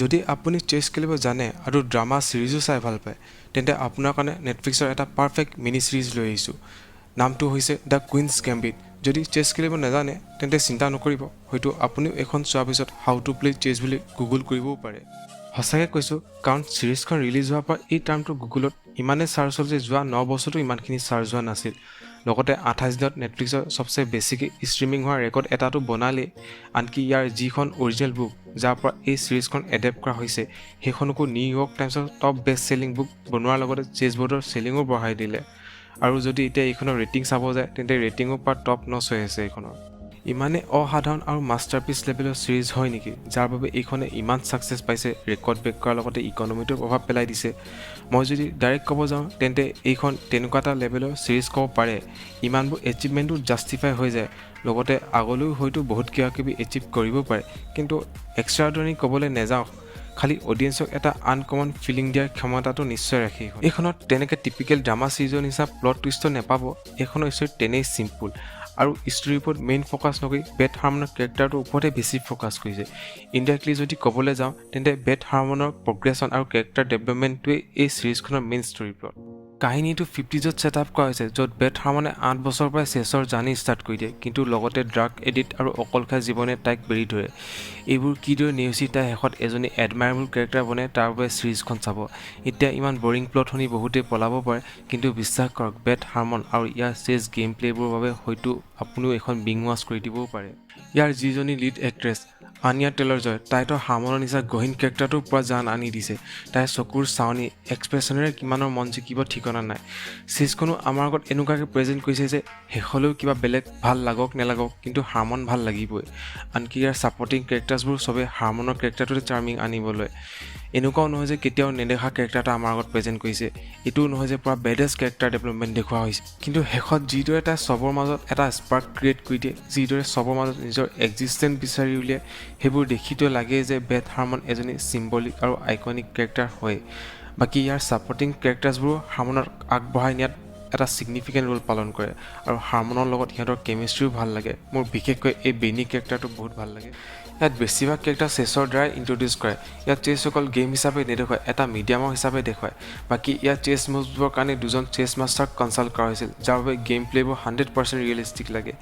যদি আপুনি চেছ খেলিব জানে আৰু ড্ৰামা চিৰিজো চাই ভাল পায় তেন্তে আপোনাৰ কাৰণে নেটফ্লিক্সৰ এটা পাৰফেক্ট মিনি চিৰিজ লৈ আহিছোঁ। নামটো হৈছে দ্য কুইনছ গেম্বিট। যদি চেছ খেলিব নাজানে তেন্তে চিন্তা নকৰিব, হয়তো আপুনিও এখন চোৱাৰ পিছত হাউ টু প্লে চেছ বুলি গুগল কৰিবও পাৰে। সঁচাকৈ কৈছোঁ, কাৰণ চিৰিজখন ৰিলিজ হোৱাৰ পৰা এই টাৰ্মটো গুগলত ইমানেই চাৰ্চ হ'ল যে যোৱা 9 বছৰতো ইমানখিনি চাৰ্চ হোৱা নাছিল। লগতে 28 দিনত নেটফ্লিক্সৰ চবচে বেছিকৈ ষ্ট্ৰিমিং হোৱা ৰেকৰ্ড এটাটো বনালেই। আনকি ইয়াৰ যিখন অৰিজিনেল বুক যাৰ পৰা এই চিৰিজখন এডেপ্ট কৰা হৈছে সেইখনকো নিউয়ৰ্ক টাইমছৰ টপ বেষ্ট চেলিং বুক বনোৱাৰ লগতে চেছ বৰ্ডৰ চেলিঙো বঢ়াই দিলে। আৰু যদি এতিয়া এইখনৰ ৰেটিং চাব যায় তেন্তে ৰেটিঙো পৰা টপ নচ হৈ আছে এইখনৰ। ইমানেই অসাধাৰণ আৰু মাষ্টাৰপিচ লেভেলৰ চিৰিজ হয় নেকি যাৰ বাবে এইখনে ইমান ছাকচেছ পাইছে, ৰেকৰ্ড ব্ৰেক কৰাৰ লগতে ইকনমিটো প্ৰভাৱ পেলাই দিছে। মই যদি ডাইৰেক্ট ক'ব যাওঁ তেন্তে এইখন তেনেকুৱা এটা লেভেলৰ চিৰিজ ক'ব পাৰে। ইমানবোৰ এচিভমেণ্টো জাষ্টিফাই হৈ যায়, লগতে আগলৈও হয়তো বহুত কিবাকিবি এচিভ কৰিব পাৰে। কিন্তু এক্সট্ৰা অৰ্ডিনাৰী ক'বলৈ নাযাওঁ, খালি অডিয়েন্সক এটা আনকমন ফিলিং দিয়াৰ ক্ষমতাটো নিশ্চয় ৰাখে। এইখনত তেনেকৈ টিপিকেল ড্ৰামা চিৰিজৰ নিচিনা প্লট টুইষ্টটো নাপাব। এইখনৰ ষ্টৰী তেনেই চিম্পুল আৰু ষ্টৰীৰ ওপৰত মেইন ফ'কাছ নকৰি বেথ হাৰ্মনৰ কেৰেক্টাৰটোৰ ওপৰতে বেছি ফ'কাছ কৰিছে। ইনডাইৰেক্টলি যদি ক'বলৈ যাওঁ তেন্তে বেথ হাৰ্মনৰ প্ৰগ্ৰেছন আৰু কেৰেক্টাৰ ডেভেলপমেণ্টটোৱে এই চিৰিজখনৰ মেইন ষ্টৰী প্লট। কাহিনীটো 50s ছেট আপ কৰা হৈছে, য'ত বেথ হাৰ্মনে 8 বছৰৰ পৰাই চেছৰ জাৰ্নি ষ্টাৰ্ট কৰি দিয়ে, কিন্তু লগতে ড্ৰাগ এডিক্ট আৰু অকলশৰীয়া জীৱনে তাইক বেৰি ধৰে। এইবোৰ কিদৰে নেওচি তাই শেষত এজনী এডমাইৰেবল কেৰেক্টাৰ বনে তাৰ বাবে চিৰিজখন চাব। এতিয়া ইমান বৰিং প্লট শুনি বহুতেই পলাব পাৰে, কিন্তু বিশ্বাস কৰক বেথ হাৰ্মন আৰু ইয়াৰ চেছ গেম প্লে'বোৰৰ বাবে হয়তো আপুনিও এখন বিং ৱাচ কৰি দিবও পাৰে। ইয়াৰ যিজনী লিড এক্ট্ৰেছ আনিয়া টেইলৰ-জয়, তাইতো হাৰ্মনৰ নিচিনা গহীন কেৰেক্টাৰটোৰ পৰা জান আনি দিছে। তাইৰ চকুৰ চাৱনি এক্সপ্ৰেছনেৰে কিমানৰ মন জিকিব ঠিকনা নাই। চিৰিজখনো আমাৰ আগত এনেকুৱাকৈ প্ৰেজেণ্ট কৰিছে যে শেষলৈও কিবা বেলেগ ভাল লাগক নালাগক কিন্তু হাৰ্মন ভাল লাগিবই। আনকি ইয়াৰ ছাপৰ্টিং কেৰেক্টাৰ্ছবোৰ চবেই হাৰ্মনৰ কেৰেক্টাৰটোতে চাৰ্মিং আনিবলৈ। এনেকুৱাও নহয় যে কেতিয়াও নেদেখা কেৰেক্টাৰ এটা আমাৰ আগত প্ৰেজেণ্ট কৰিছে, এইটোও নহয় যে পুৰা বেডেষ্ট কেৰেক্টাৰ ডেভেলপমেণ্ট দেখুওৱা হৈছে। কিন্তু শেষত যিদৰে তাই চবৰ মাজত এটা স্পাৰ্ক ক্ৰিয়েট কৰি দিয়ে, যিদৰে চবৰ মাজত নিজৰ এক্সিষ্টেঞ্চ বিচাৰি উলিয়ায়, সেইবোৰ দেখিতো লাগেই যে বেথ হাৰ্মন এজনী চিম্বলিক আৰু আইকনিক কেৰেক্টাৰ হয়। বাকী ইয়াৰ ছাপৰ্টিং কেৰেক্টাৰ্ছবোৰো হাৰ্মনক আগবঢ়াই নিয়াত এটা ছিগনিফিকেণ্ট ৰোল পালন কৰে, আৰু হাৰ্মনৰ লগত সিহঁতৰ কেমিষ্ট্ৰিও ভাল লাগে। মোৰ বিশেষকৈ এই বেনি কেৰেক্টাৰটো বহুত ভাল লাগে। ইয়াত বেছিভাগ কেৰেক্টাৰ চেছৰ দ্বাৰাই ইন্ট্ৰডিউচ কৰে। ইয়াত চেছ অকল গেম হিচাপে নেদেখুৱায়, এটা মিডিয়ামৰ হিচাপে দেখুৱায়। বাকী ইয়াত চেছ মুভছবোৰৰ কাৰণে দুজন চেছ মাষ্টাৰক কনচাল্ট কৰা হৈছিল, যাৰ বাবে গেম প্লে'বোৰ 100% ৰিয়েলিষ্টিক লাগে।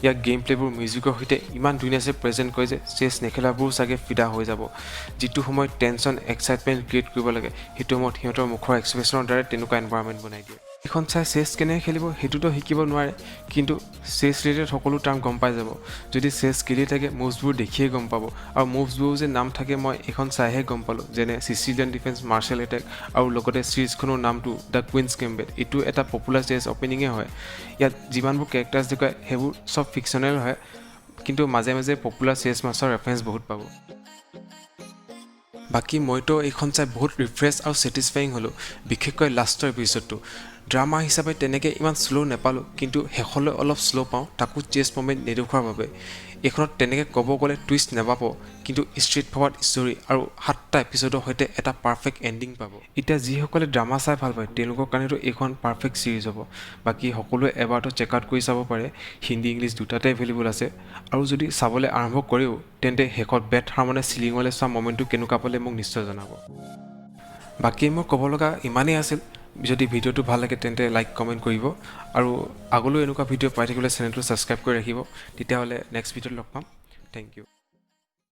ইয়াক গেম প্লে'বোৰ মিউজিকৰ সৈতে ইমান ধুনীয়াকৈ প্ৰেজেণ্ট কৰে যে চেছ নেখেলাবোৰো চাগে ফিদা হৈ যাব। যিটো সময়ত টেনশ্যন এক্সাইটমেণ্ট ক্ৰিয়েট কৰিব লাগে, সেইটো সময়ত সিহঁতৰ মুখৰ এক্সপ্ৰেছনৰ দ্বাৰাই তেনেকুৱা এনভাইৰনমেণ্ট বনাই দিয়ে। এইখন চাই চেছ কেনেকৈ খেলিব সেইটোতো শিকিব নোৱাৰে, কিন্তু চেছ ৰিলেটেড সকলো টাৰ্ম গম পাই যাব। যদি চেছ খেলি থাকে মুভছবোৰ দেখিয়ে গম পাব, আৰু মুভছবোৰো যে নাম থাকে মই এইখন চাইহে গম পালোঁ, যেনে চিচিলিয়ান ডিফেন্স, মাৰ্চেল এটেক, আৰু লগতে চিৰিজখনৰ নামটো দ্য কুইনছ গেম্বিট। এইটো এটা পপুলাৰ চেছ অপেনিঙে হয়। ইয়াত যিমানবোৰ কেৰেক্টাৰ্ছ দেখুৱায় সেইবোৰ চব ফিকশ্যনেল হয়, কিন্তু মাজে মাজে পপুলাৰ চেছ মাষ্টৰ ৰেফাৰেঞ্চ বহুত পাব। বাকী মইতো এইখন চাই বহুত ৰিফ্ৰেছ আৰু ছেটিছফাইং হ'লোঁ, বিশেষকৈ লাষ্টৰ এপিছডটো। ড্ৰামা হিচাপে তেনেকৈ ইমান শ্ল' নাপালোঁ, কিন্তু শেষলৈ অলপ শ্ল' পাওঁ, তাকো চেছ মমেণ্ট নেদেখুৱাৰ বাবে। এইখনত তেনেকৈ ক'ব গ'লে টুইষ্ট নাপাব, কিন্তু ষ্ট্ৰেইট ফৰৱাৰ্ড ষ্টৰী আৰু 7টা এপিছডৰ সৈতে এটা পাৰফেক্ট এণ্ডিং পাব। এতিয়া যিসকলে ড্ৰামা চাই ভাল পায় তেওঁলোকৰ কাৰণেতো এইখন পাৰফেক্ট চিৰিজ হ'ব। বাকী সকলোৱে এবাৰতো চেক আউট কৰি চাব পাৰে, হিন্দী ইংলিছ দুটাতে এভেইলেবল আছে। আৰু যদি চাবলৈ আৰম্ভ কৰেও তেন্তে শেষত বেথ হাৰ্মনে চিলিঙলৈ চোৱা মমেণ্টটো কেনেকুৱা পালে মোক নিশ্চয় জনাব। বাকী মোৰ ক'ব লগা ইমানেই আছিল। যদি ভিডিঅ'টো ভাল লাগে তেন্তে লাইক কমেণ্ট কৰিব, আৰু আগলৈও এনেকুৱা ভিডিঅ' পাই থাকিবলৈ চেনেলটো ছাবস্ক্ৰাইব কৰি ৰাখিব। তেতিয়াহ'লে নেক্সট ভিডিঅ'ত লগ পাম। Thank U.